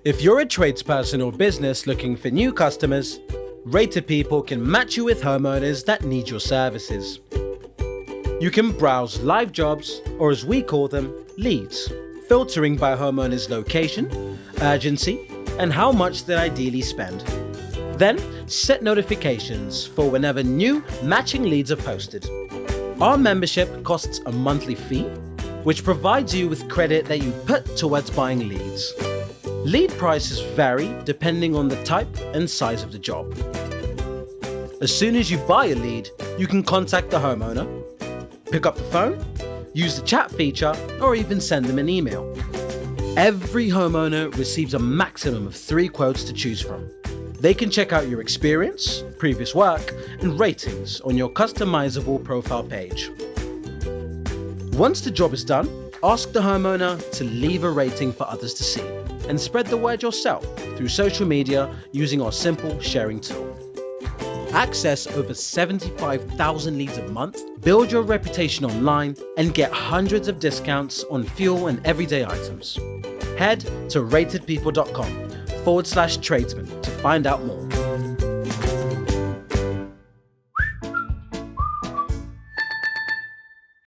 If you're a tradesperson or business looking for new customers, Rated People can match you with homeowners that need your services. You can browse live jobs, or as we call them, leads, filtering by homeowners' location, urgency, and how much they ideally spend. Then, set notifications for whenever new matching leads are posted. Our membership costs a monthly fee, which provides you with credit that you put towards buying leads. Lead prices vary depending on the type and size of the job. As soon as you buy a lead, you can contact the homeowner, pick up the phone, use the chat feature, or even send them an email. Every homeowner receives a maximum of 3 quotes to choose from. They can check out your experience, previous work, and ratings on your customizable profile page. Once the job is done, ask the homeowner to leave a rating for others to see, and spread the word yourself through social media using our simple sharing tool. Access over 75,000 leads a month, build your reputation online, and get hundreds of discounts on fuel and everyday items. Head to ratedpeople.com/tradesmen to find out more.